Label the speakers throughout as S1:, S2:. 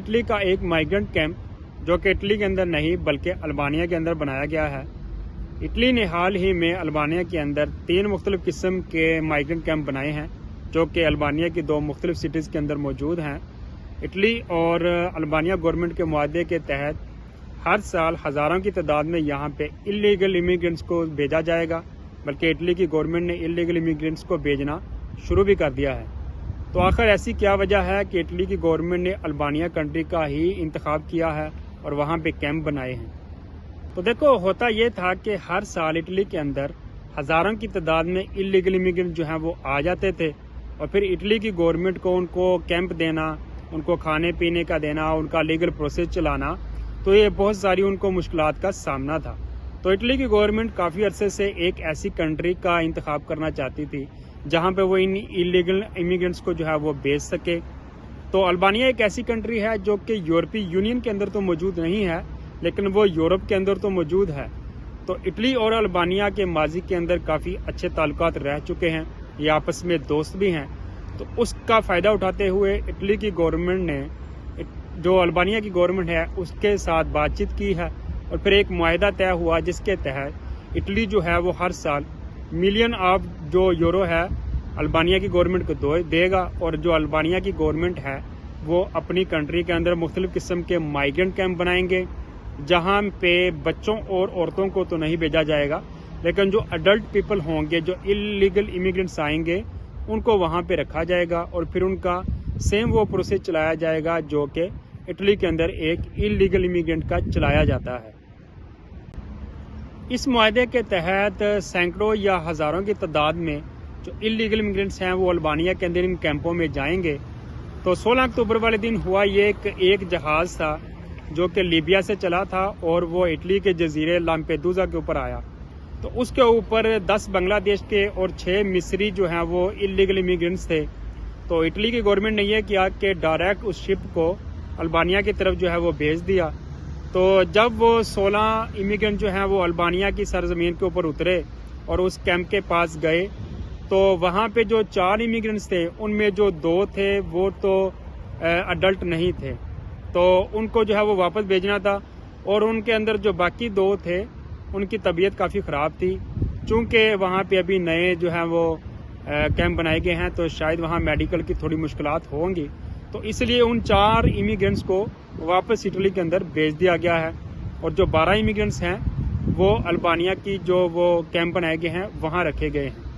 S1: Italy का एक migrant camp जो कि इटली के अंदर नहीं बल्कि अल्बानिया के अंदर बनाया गया है। इटली ने हाल ही में अल्बानिया के अंदर 3 मुख्तलिफ किस्म के माइग्रेंट कैंप बनाए हैं जो कि अल्बानिया की 2 मुख्तलिफ सिटीज़ के अंदर मौजूद हैं। इटली और अल्बानिया गवर्नमेंट के मुआहदे के तहत हर साल हज़ारों की तादाद में यहाँ पे इलीगल इमिग्रेंट्स को भेजा जाएगा, बल्कि इटली की गवर्नमेंट ने इलीगल इमिग्रेंट्स को भेजना शुरू भी कर दिया है। तो आखिर ऐसी क्या वजह है कि इटली की गवर्नमेंट ने अल्बानिया कंट्री का ही इंतखाब किया है और वहाँ पे कैंप बनाए हैं? तो देखो, होता ये था कि हर साल इटली के अंदर हज़ारों की तादाद में इलीगल इमिग्रेंट जो हैं वो आ जाते थे और फिर इटली की गवर्नमेंट को उनको कैंप देना, उनको खाने पीने का देना, उनका लीगल प्रोसेस चलाना, तो ये बहुत सारी उनको मुश्किलात का सामना था। तो इटली की गवर्नमेंट काफ़ी अरसे से एक ऐसी कंट्री का इंतखाब करना चाहती थी जहाँ पे वो इन इलीगल इमिग्रेंट्स को जो है वो भेज सके। तो अल्बानिया एक ऐसी कंट्री है जो कि यूरोपीय यूनियन के अंदर तो मौजूद नहीं है, लेकिन वो यूरोप के अंदर तो मौजूद है। तो इटली और अल्बानिया के माजी के अंदर काफ़ी अच्छे ताल्लुकात रह चुके हैं, ये आपस में दोस्त भी हैं। तो उसका फ़ायदा उठाते हुए इटली की गवर्नमेंट ने जो अल्बानिया की गवर्नमेंट है उसके साथ बातचीत की है और फिर एक मुआहदा तय हुआ जिसके तहत इटली जो है वो हर साल मिलियन ऑफ जो यूरो है अल्बानिया की गवर्नमेंट को देगा और जो अल्बानिया की गवर्नमेंट है वो अपनी कंट्री के अंदर मुख्तलिफ़ किस्म के माइग्रेंट कैंप बनाएंगे जहाँ पे बच्चों और औरतों को तो नहीं भेजा जाएगा, लेकिन जो अडल्ट पीपल होंगे, जो इलीगल इमिग्रेंट्स आएंगे, उनको वहाँ पे रखा जाएगा और फिर उनका सेम वो प्रोसेस चलाया जाएगा जो कि इटली के अंदर एक इलीगल इमिग्रेंट का चलाया जाता है। इस मुआहदे के तहत सैकड़ों या हज़ारों की तादाद में जो इलीगल इमिग्रेंट्स हैं वो अल्बानिया के अंदर इन कैंपों में जाएंगे। तो 16 अक्टूबर वाले दिन हुआ ये एक जहाज़ था जो कि लीबिया से चला था और वो इटली के जजीरे लाम्पेदूजा के ऊपर आया। तो उसके ऊपर 10 बांग्लादेश के और 6 मिस्री जो हैं वो इलीगल इमिग्रेंट्स थे। तो इटली की गवर्नमेंट ने यह किया कि डायरेक्ट उस शिप को अल्बानिया की तरफ जो है वो भेज दिया। तो जब वो 16 इमिग्रेंट जो हैं वो अल्बानिया की सरजमीन के ऊपर उतरे और उस कैंप के पास गए, तो वहाँ पे जो 4 इमिग्रेंट्स थे उनमें जो 2 थे वो तो अडल्ट नहीं थे, तो उनको जो है वो वापस भेजना था और उनके अंदर जो बाकी 2 थे उनकी तबीयत काफ़ी ख़राब थी। चूँकि वहाँ पे अभी नए जो हैं वो कैंप बनाए गए हैं तो शायद वहाँ मेडिकल की थोड़ी मुश्किलात होंगी, तो इसलिए उन 4 इमिग्रेंट्स को वापस इटली के अंदर भेज दिया गया है और जो 12 इमिग्रेंट्स हैं वो अल्बानिया की जो वो कैंप बनाए गए हैं वहाँ रखे गए हैं।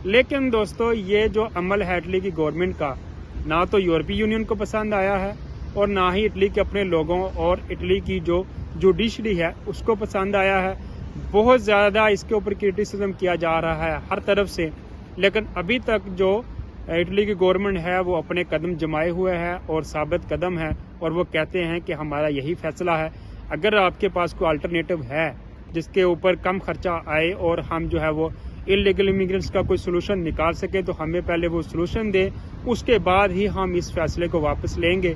S1: लेकिन दोस्तों, ये जो अमल है इटली की गवर्नमेंट का, ना तो यूरोपीय यूनियन को पसंद आया है और ना ही इटली के अपने लोगों और इटली की जो जुडिशरी है उसको पसंद आया है। बहुत ज़्यादा इसके ऊपर क्रिटिसिज्म किया जा रहा है हर तरफ से, लेकिन अभी तक जो इटली की गवर्नमेंट है वो अपने कदम जमाए हुए है और साबित कदम है और वो कहते हैं कि हमारा यही फैसला है। अगर आपके पास कोई अल्टरनेटिव है जिसके ऊपर कम खर्चा आए और हम जो है वो इलीगल इमिग्रेंट्स का कोई सोल्यूशन निकाल सके तो हमें पहले वो सोल्यूशन दे, उसके बाद ही हम इस फैसले को वापस लेंगे।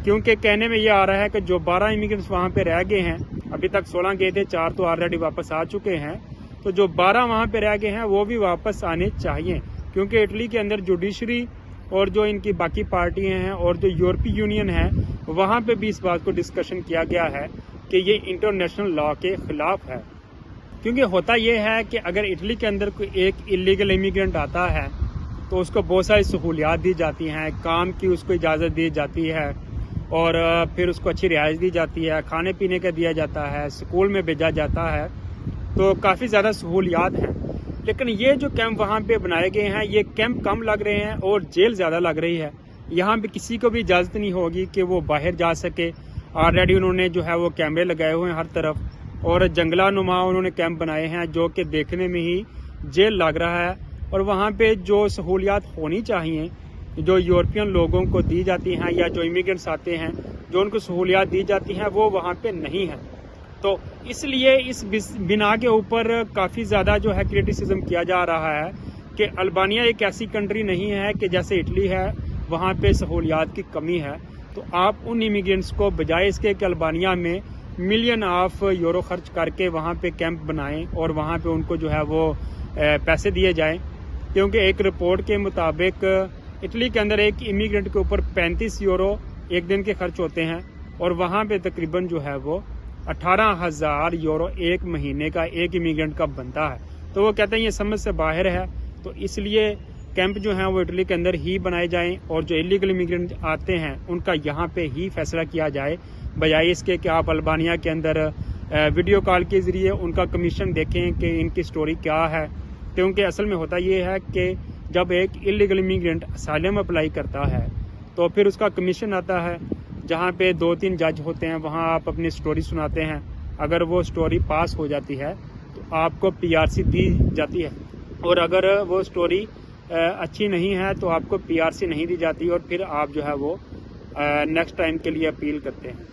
S1: क्योंकि कहने में ये आ रहा है कि जो 12 इमिग्रेंट्स वहाँ पे रह गए हैं, अभी तक 16 गए थे, 4 तो ऑलरेडी वापस आ चुके हैं, तो जो 12 वहाँ पे रह गए हैं वो भी वापस आने चाहिए। क्योंकि इटली के अंदर जुडिशरी और जो इनकी बाकी पार्टियाँ हैं और जो यूरोपीय यूनियन है वहाँ पे भी इस बात को डिस्कशन किया गया है कि ये इंटरनेशनल लॉ के खिलाफ है। क्योंकि होता यह है कि अगर इटली के अंदर कोई एक इलीगल इमिग्रेंट आता है तो उसको बहुत सारी सहूलियात दी जाती हैं, काम की उसको इजाज़त दी जाती है और फिर उसको अच्छी रिहाइश दी जाती है, खाने पीने का दिया जाता है, स्कूल में भेजा जाता है, तो काफ़ी ज़्यादा सहूलियात हैं। लेकिन ये जो कैंप वहाँ पे बनाए गए हैं ये कैंप कम लग रहे हैं और जेल ज़्यादा लग रही है। यहाँ पे किसी को भी इजाज़त नहीं होगी कि वो बाहर जा सके। ऑलरेडी उन्होंने जो है वो कैमरे लगाए हुए हैं हर तरफ और जंगला नुमा उन्होंने कैंप बनाए हैं जो कि देखने में ही जेल लग रहा है। और वहाँ पे जो सहूलियात होनी चाहिए जो यूरोपियन लोगों को दी जाती हैं या जो इमिग्रेंट्स आते हैं जो उनको सहूलियात दी जाती हैं वो वहाँ पे नहीं है। तो इसलिए इस बिना के ऊपर काफ़ी ज़्यादा जो है क्रिटिसिज्म किया जा रहा है कि अल्बानिया एक ऐसी कंट्री नहीं है कि जैसे इटली है वहाँ पे सहूलियात की कमी है। तो आप उन इमिग्रेंट्स को बजाय इसके कि अल्बानिया में मिलियन ऑफ यूरो खर्च करके वहाँ पे कैंप बनाएं और वहाँ पे उनको जो है वो पैसे दिए जाएं। क्योंकि एक रिपोर्ट के मुताबिक इटली के अंदर एक इमिग्रेंट के ऊपर 35 यूरो एक दिन के खर्च होते हैं, और वहाँ पे तकरीबन जो है वो 18,000 यूरो एक महीने का एक इमिग्रेंट का बनता है। तो वो कहते हैं ये समझ से बाहर है, तो इसलिए कैंप जो हैं वो इटली के अंदर ही बनाए जाएं, और जो इलीगल इमिग्रेंट आते हैं उनका यहाँ पे ही फैसला किया जाए, बजाय इसके कि आप अल्बानिया के अंदर वीडियो कॉल के ज़रिए उनका कमीशन देखें कि इनकी स्टोरी क्या है। क्योंकि असल में होता ये है कि जब एक इलीगल इमिग्रेंट असाइलम अप्लाई करता है तो फिर उसका कमीशन आता है, जहाँ पे 2-3 जज होते हैं, वहाँ आप अपनी स्टोरी सुनाते हैं। अगर वो स्टोरी पास हो जाती है तो आपको PRC दी जाती है, और अगर वो स्टोरी अच्छी नहीं है तो आपको PRC नहीं दी जाती, और फिर आप जो है वो नेक्स्ट टाइम के लिए अपील करते हैं।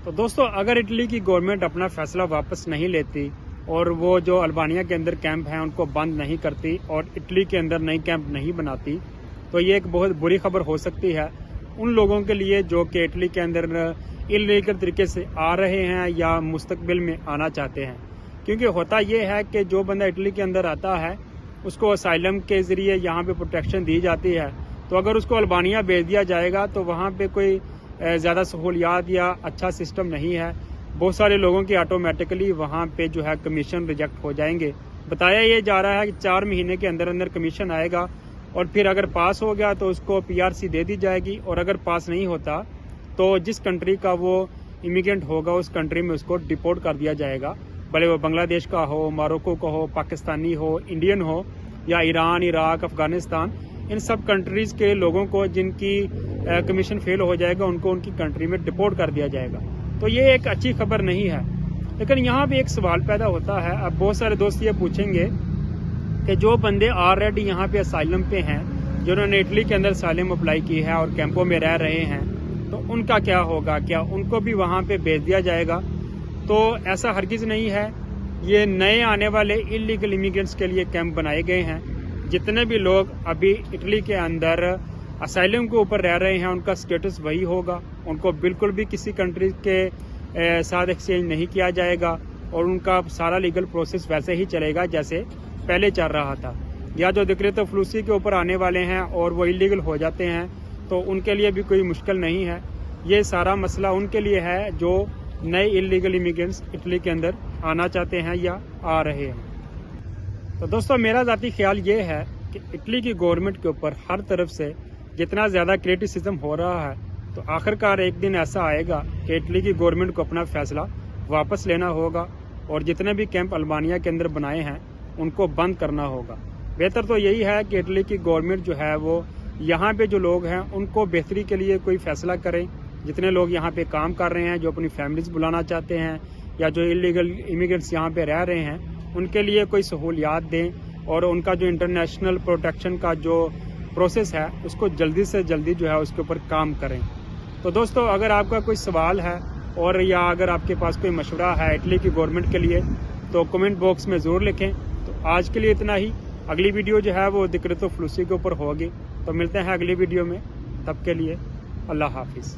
S1: तो दोस्तों, अगर इटली की गवर्नमेंट अपना फैसला वापस नहीं लेती और वो जो अल्बानिया के अंदर कैंप हैं उनको बंद नहीं करती और इटली के अंदर नई कैंप नहीं बनाती, तो ये एक बहुत बुरी खबर हो सकती है उन लोगों के लिए जो कि इटली के अंदर इलीगल तरीके से आ रहे हैं या मुस्तकबिल में आना चाहते हैं। क्योंकि होता ये है कि जो बंदा इटली के अंदर आता है उसको असाइलम के ज़रिए यहाँ पे प्रोटेक्शन दी जाती है, तो अगर उसको अल्बानिया भेज दिया जाएगा तो वहाँ पे कोई ज़्यादा सहूलियात या अच्छा सिस्टम नहीं है। बहुत सारे लोगों की ऑटोमेटिकली वहाँ पे जो है कमीशन रिजेक्ट हो जाएंगे। बताया ये जा रहा है कि 4 महीने के अंदर अंदर कमीशन आएगा, और फिर अगर पास हो गया तो उसको PRC दे दी जाएगी, और अगर पास नहीं होता तो जिस कंट्री का वो इमिग्रेंट होगा उस कंट्री में उसको डिपोर्ट कर दिया जाएगा, भले वो बांग्लादेश का हो, मोरक्को का हो, पाकिस्तानी हो, इंडियन हो, या ईरान, इराक, अफगानिस्तान, इन सब कंट्रीज़ के लोगों को जिनकी कमीशन फेल हो जाएगा उनको उनकी कंट्री में डिपोर्ट कर दिया जाएगा। तो ये एक अच्छी खबर नहीं है। लेकिन यहाँ पे एक सवाल पैदा होता है, अब बहुत सारे दोस्त ये पूछेंगे कि जो बंदे ऑलरेडी यहाँ पे असाइलम पे हैं, जिन्होंने इटली के अंदर असाइलम अप्लाई की है और कैंपों में रह रहे हैं, तो उनका क्या होगा? क्या उनको भी वहाँ पे भेज दिया जाएगा? तो ऐसा हरगिज़ नहीं है। ये नए आने वाले इलीगल इमिग्रेंट्स के लिए कैंप बनाए गए हैं। जितने भी लोग अभी इटली के अंदर असाइलम के ऊपर रह रहे हैं उनका स्टेटस वही होगा, उनको बिल्कुल भी किसी कंट्री के साथ एक्सचेंज नहीं किया जाएगा, और उनका सारा लीगल प्रोसेस वैसे ही चलेगा जैसे पहले चल रहा था। या जो दिक्कत फलूसी के ऊपर आने वाले हैं और वो इलीगल हो जाते हैं तो उनके लिए भी कोई मुश्किल नहीं है। ये सारा मसला उनके लिए है जो नए इलीगल इमिग्रेंट्स इटली के अंदर आना चाहते हैं या आ रहे हैं। तो दोस्तों, मेरा ज़ाती ख्याल ये है कि इटली की गवर्नमेंट के ऊपर हर तरफ से जितना ज़्यादा क्रिटिसिज्म हो रहा है, तो आखिरकार एक दिन ऐसा आएगा कि इटली की गवर्नमेंट को अपना फैसला वापस लेना होगा, और जितने भी कैंप अल्बानिया के अंदर बनाए हैं उनको बंद करना होगा। बेहतर तो यही है कि इटली की गवर्नमेंट जो है वो यहाँ पे जो लोग हैं उनको बेहतरी के लिए कोई फैसला करें। जितने लोग यहाँ पे काम कर रहे हैं, जो अपनी फैमिलीज बुलाना चाहते हैं, या जो इलीगल इमिग्रेंट्स यहाँ पे रह रहे हैं, उनके लिए कोई सहूलियात दें, और उनका जो इंटरनेशनल प्रोटेक्शन का जो प्रोसेस है उसको जल्दी से जल्दी जो है उसके ऊपर काम करें। तो दोस्तों, अगर आपका कोई सवाल है और या अगर आपके पास कोई मशवरा है इटली की गवर्नमेंट के लिए, तो कमेंट बॉक्स में ज़रूर लिखें। तो आज के लिए इतना ही। अगली वीडियो जो है वो दिक्कत फलूसी के ऊपर होगी। तो मिलते हैं अगली वीडियो में, तब के लिए अल्लाह हाफिज़।